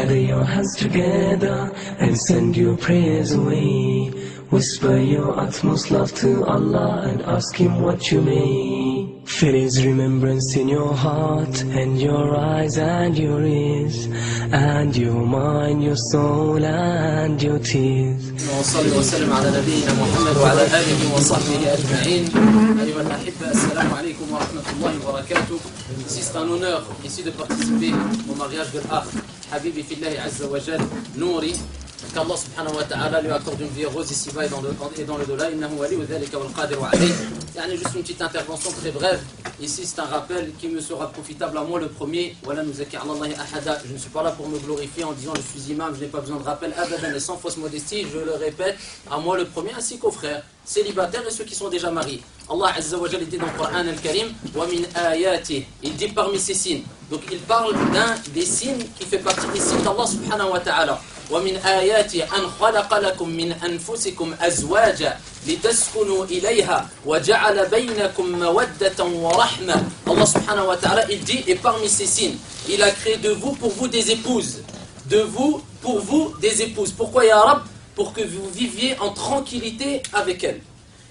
Gather your hands together and send your prayers away. Whisper your utmost love to Allah and ask Him what you may. Feel His remembrance in your heart and your eyes and your ears and your mind, your soul and your tears. وصلي وسلم على نبينا محمد وعلى آله وصحبه أجمعين. أيها الأحبة, السلام عليكم ورحمة الله وبركاته. Ici c'est un honneur ici de participer au mariage de l'Akh Habibi Fillahi Azza wa Jal Nouri, qu'Allah subhanahu wa ta'ala lui accorde une vie heureuse ici-bas et dans le delà. Innahu wali wa dhalika wal qadiru alayh. Juste une petite intervention très brève. Ici c'est un rappel qui me sera profitable à moi le premier. Wala nuzaki ala Allahi ahada. Je ne suis pas là pour me glorifier en disant je suis imam, je n'ai pas besoin de rappel. Abadan, et sans fausse modestie, je le répète, à moi le premier ainsi qu'aux frères célibataires et ceux qui sont déjà mariés. Allah Azza wa Jal dit dans le Coran al-Karim, wa min ayati, il dit parmi ces signes. Donc il parle d'un des signes qui fait partie des signes d'Allah subhanahu wa ta'ala. ومن آياته أن خلق لكم من أنفسكم أزواجا لتسكنوا إليها وجعل بينكم مودة ورحمة. Allah subhanahu wa ta'ala, il dit, et parmi ces signes, il a créé de vous pour vous des épouses. De vous pour vous des épouses. Pourquoi ya Rab? Pour que vous viviez en tranquillité avec elles.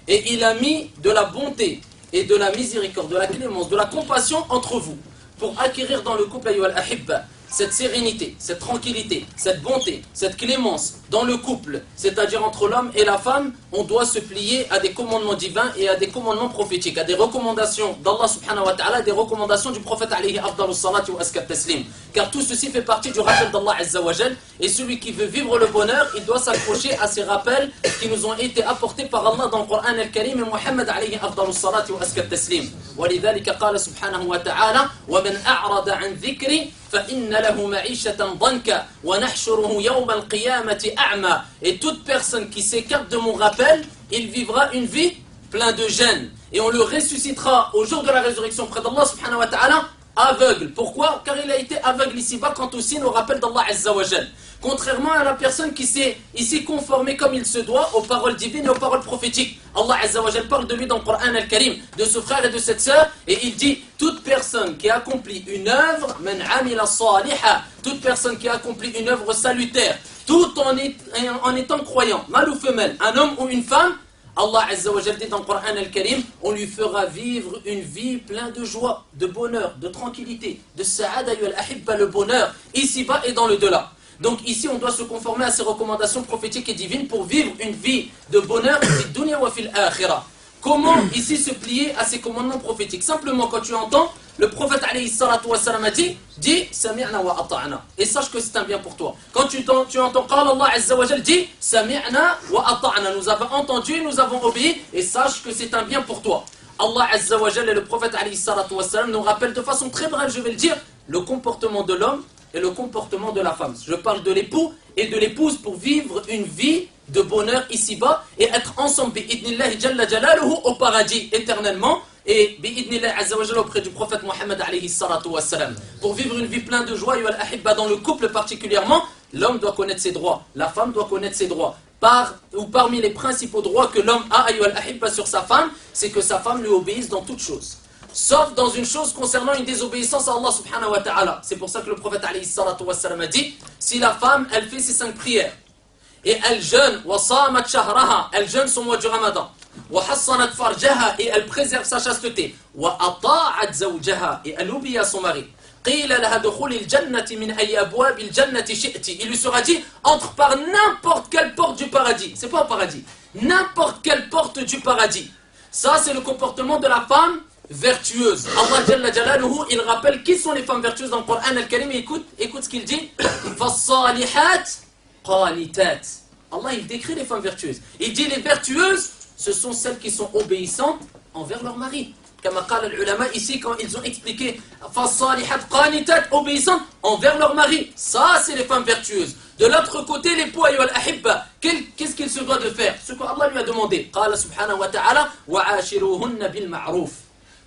Et il a mis de la bonté et de la miséricorde, de la clémence, de la compassion entre vous, pour acquérir dans le couple ayyuhal ahibba cette sérénité, cette tranquillité, cette bonté, cette clémence dans le couple, c'est-à-dire entre l'homme et la femme. On doit se plier à des commandements divins et à des commandements prophétiques, à des recommandations d'Allah subhanahu wa ta'ala, des recommandations du prophète alayhi afdalus salati wa askat taslim. Car tout ceci fait partie du rappel d'Allah azza wa jal, et celui qui veut vivre le bonheur, il doit s'accrocher à ces rappels qui nous ont été apportés par Allah dans le Coran al-Karim et Muhammad alayhi afdalus salati wa askat taslim. ولذلك قال سبحانه وتعالى ومن أعرض عن ذكري فإن له معيشة ضنكا ونحشره يوم القيامة أعمى. Et toute personne qui s'écarte de mon rappel, il vivra une vie pleine de gêne. Et on le ressuscitera au jour de la résurrection près d'Allah subhanahu wa ta'ala aveugle. Pourquoi? Car il a été aveugle ici-bas quant au signe au rappel d'Allah azza wa jal. Contrairement à la personne qui s'est ici conformée comme il se doit aux paroles divines et aux paroles prophétiques. Allah azza wa jal parle de lui dans le Coran al-Karim, de ce frère et de cette sœur, et il dit toute personne qui accomplit une œuvre, man amila saliha, toute personne qui accomplit une œuvre salutaire, tout en étant croyant, mâle ou femelle, un homme ou une femme, Allah Azza wa Jal dit dans le Coran al-Karim, on lui fera vivre une vie pleine de joie, de bonheur, de tranquillité, de sa'ada al-ahibba, le bonheur, ici-bas et dans le delà. Donc ici on doit se conformer à ces recommandations prophétiques et divines pour vivre une vie de bonheur fi dunya wa fil akhirah. Comment ici se plier à ces commandements prophétiques? Simplement quand tu entends le prophète alayhi salatu wa salam a dit sami'na wa ata'na, et sache que c'est un bien pour toi. Quand tu entends qala Allah azza wa jal, dit sami'na wa ata'na, nous avons entendu, nous avons obéi, et sache que c'est un bien pour toi. Allah azza wa jal et le prophète alayhi salatu wa salam nous rappellent de façon très brève, je vais le dire, le comportement de l'homme et le comportement de la femme. Je parle de l'époux et de l'épouse pour vivre une vie de bonheur ici-bas et être ensemble bi'idnillahi jalla jalaluhu au paradis éternellement, et bi'idnillahi azza wa jalla auprès du prophète Muhammad alayhi salatu wa salam. Pour vivre une vie pleine de joie, ayyuhal ahibba, dans le couple particulièrement, l'homme doit connaître ses droits, la femme doit connaître ses droits. Parmi les principaux droits que l'homme a, ayyuhal ahibba, sur sa femme, c'est que sa femme lui obéisse dans toutes choses. Sauf dans une chose concernant une désobéissance à Allah subhanahu wa ta'ala. C'est pour ça que le prophète alayhi salatu wa salam a dit, si la femme, elle fait ses 5 prières, et elle jeûne, wa samat shahraha, elle jeûne son mois du Ramadan, wa hassanat farjaha, et elle préserve sa chasteté, wa ata'at zawjaha, et elle obéit à son mari, qila laha dukhulil jannati min ayyi abwabil jannati shi'ti, il lui sera dit, entre par n'importe quelle porte du paradis. C'est pas un paradis, n'importe quelle porte du paradis. Ça c'est le comportement de la femme vertueuse. Allah Jalla Jalaluhu, il rappelle qui sont les femmes vertueuses dans le Coran al-Karim. Écoute ce qu'il dit. Fassalihat qanitat. Allah il décrit les femmes vertueuses. Il dit les vertueuses, ce sont celles qui sont obéissantes envers leur mari. Comme qala l'ulama ici quand ils ont expliqué Fassalihat qanitat, obéissantes envers leur mari. Ça c'est les femmes vertueuses. De l'autre côté, l'époux ayyuhal ahibba, qu'est-ce qu'il se doit de faire? Ce qu'Allah lui a demandé. Qala subhanahu wa ta'ala wa ashiruhunna bil ma'ruf.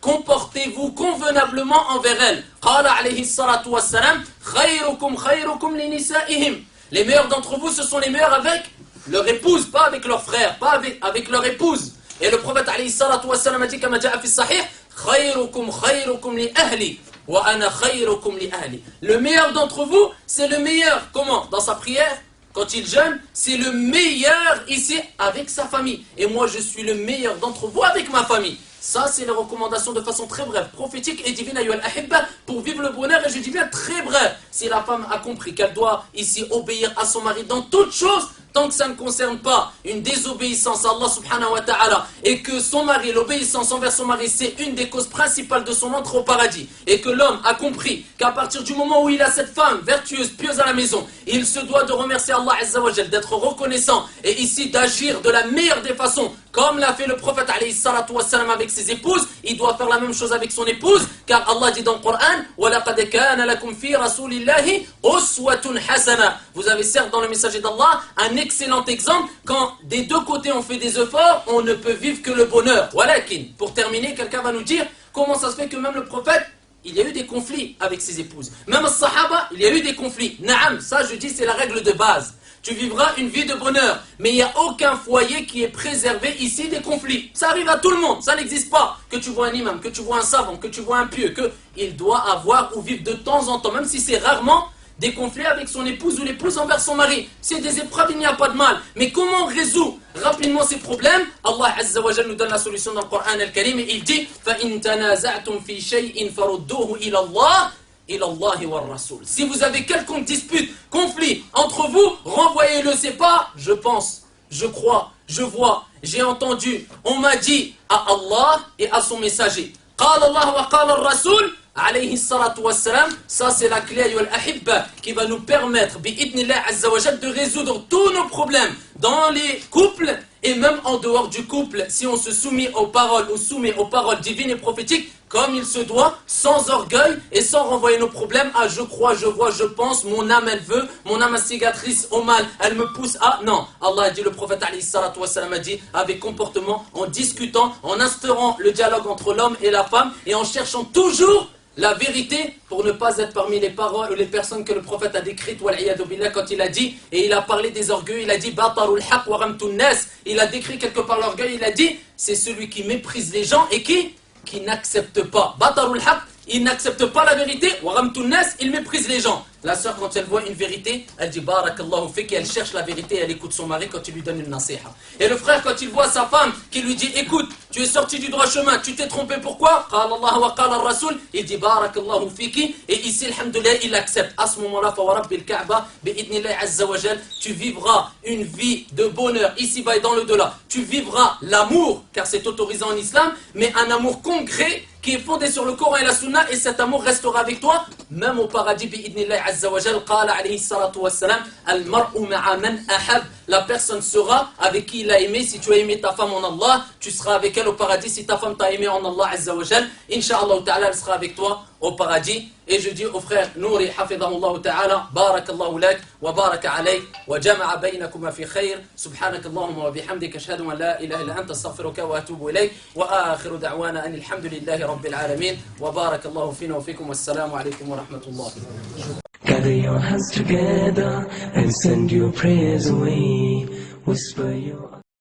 Comportez-vous convenablement envers elles. Qala alayhi salatu wassalam, khayrukum khayrukum li nisa'ihim. Les meilleurs d'entre vous, ce sont les meilleurs avec leur épouse, pas avec leurs frères, pas avec leur épouse. Et le prophète alayhi salatu wassalam a dit, kama ja'a fi sahih, khayrukum khayrukum li ahli. wa ana khayrukum li ahli. Le meilleur d'entre vous, c'est le meilleur. Comment? Dans sa prière, quand il jeûne, c'est le meilleur ici avec sa famille. Et moi, je suis le meilleur d'entre vous avec ma famille. Ça, c'est les recommandations de façon très brève, prophétique et divine, ayyuhal ahibba, pour vivre le bonheur. Et je dis bien très bref. Si la femme a compris qu'elle doit ici obéir à son mari dans toutes choses, tant que ça ne concerne pas une désobéissance à Allah subhanahu wa ta'ala, et que son mari, l'obéissance envers son mari, c'est une des causes principales de son entrée au paradis, et que l'homme a compris qu'à partir du moment où il a cette femme vertueuse, pieuse à la maison, il se doit de remercier Allah azza wa jal, d'être reconnaissant, et ici d'agir de la meilleure des façons, comme l'a fait le prophète alayhi salatu wassalam avec ses épouses. Il doit faire la même chose avec son épouse, car Allah dit dans le Coran, وَلَقَدْ كَانَ لَكُمْ فِي رَسُولِ اللَّهِ أُسْوَةٌ حَسَنَةٌ. Vous avez certes dans le messager d'Allah un excellent exemple. Quand des deux côtés on fait des efforts, on ne peut vivre que le bonheur. Walakin, pour terminer, quelqu'un va nous dire comment ça se fait que même le prophète, il y a eu des conflits avec ses épouses. Même les sahaba, il y a eu des conflits. Naam, ça je dis c'est la règle de base. Tu vivras une vie de bonheur. Mais il n'y a aucun foyer qui est préservé ici des conflits. Ça arrive à tout le monde, ça n'existe pas. Que tu vois un imam, que tu vois un savant, que tu vois un pieux, qu'il doit avoir ou vivre de temps en temps, même si c'est rarement, des conflits avec son épouse ou l'épouse envers son mari. C'est des épreuves, il n'y a pas de mal. Mais comment on résout rapidement ces problèmes? Allah Azza wa Jal nous donne la solution dans le Coran al-Karim et il dit فَإِن تَنَازَعْتُمْ فِي شَيْءٍ فَرُدُّوهُ إِلَى اللَّهِ إِلَى اللَّهِ وَالرَّسُولِ. Si vous avez quelconque dispute, conflit entre vous, renvoyez-le. C'est pas je pense, je crois, je vois, j'ai entendu, on m'a dit à Allah et à son messager. قال الله وقال الرسول alayhi salatu wassalam. Ça c'est la clé ayyuhal ahibba qui va nous permettre bi'idnillah azza wa jal de résoudre tous nos problèmes dans les couples et même en dehors du couple, si on se soumet aux paroles ou soumet aux paroles divines et prophétiques comme il se doit, sans orgueil et sans renvoyer nos problèmes à je crois, je vois, je pense, mon âme elle veut, mon âme instigatrice au mal, elle me pousse à... Non, Allah a dit, le prophète alayhi salatu wassalam a dit, avec comportement, en discutant, en instaurant le dialogue entre l'homme et la femme et en cherchant toujours la vérité pour ne pas être parmi les paroles ou les personnes que le prophète a décrites quand il a dit, et il a parlé des orgueils, il a dit batarul haq wa ghamtun nas. Il a décrit quelque part l'orgueil, il a dit c'est celui qui méprise les gens et qui n'accepte pas. Batarul haq, il n'accepte pas la vérité, wa ghamtun nas, il méprise les gens. La sœur, quand elle voit une vérité, elle dit barakallahu fik, et elle cherche la vérité, elle écoute son mari quand il lui donne une nasiha. Et le frère, quand il voit sa femme qui lui dit écoute, tu es sorti du droit chemin, tu t'es trompé, pourquoi? Qala Allah wa qala ar-rasul, il dit barakallahu fiki, et ici alhamdoulilah il accepte. À ce moment-là, fa wa rabbil ka'ba bi'idnillah azza wa jal, tu vivras une vie de bonheur ici-bas et dans le delà. Tu vivras l'amour, car c'est autorisé en islam, mais un amour concret qui est fondé sur le Coran et la Sunna, et cet amour restera avec toi même au paradis bi'idnillah azza wa jal. Qala alayhi salatu wassalam al-mar'u ma'a man ahab, la personne sera avec qui il a aimé. Si tu as aimé ta femme en Allah, tu seras avec elle au paradis. Si ta femme t'a aimé en Allah azza wa jal, incha'Allah ta'ala, elle sera avec toi au paradis. Et je dis au frère Nouri hafidhahullah ta'ala barakallahu lak wa baraka alayk wa jama'a baynakuma fi khayr subhanakallahumma wa bihamdika ashhadu an la ilaha illa anta astaghfiruka wa atubu ilayk wa akhiru da'wana anil hamdulillahi rabbil alamin wa barakallahu fina wa fikum wassalamu alaykum wa rahmatullah. Gather your hands together and send your prayers away. Whisper your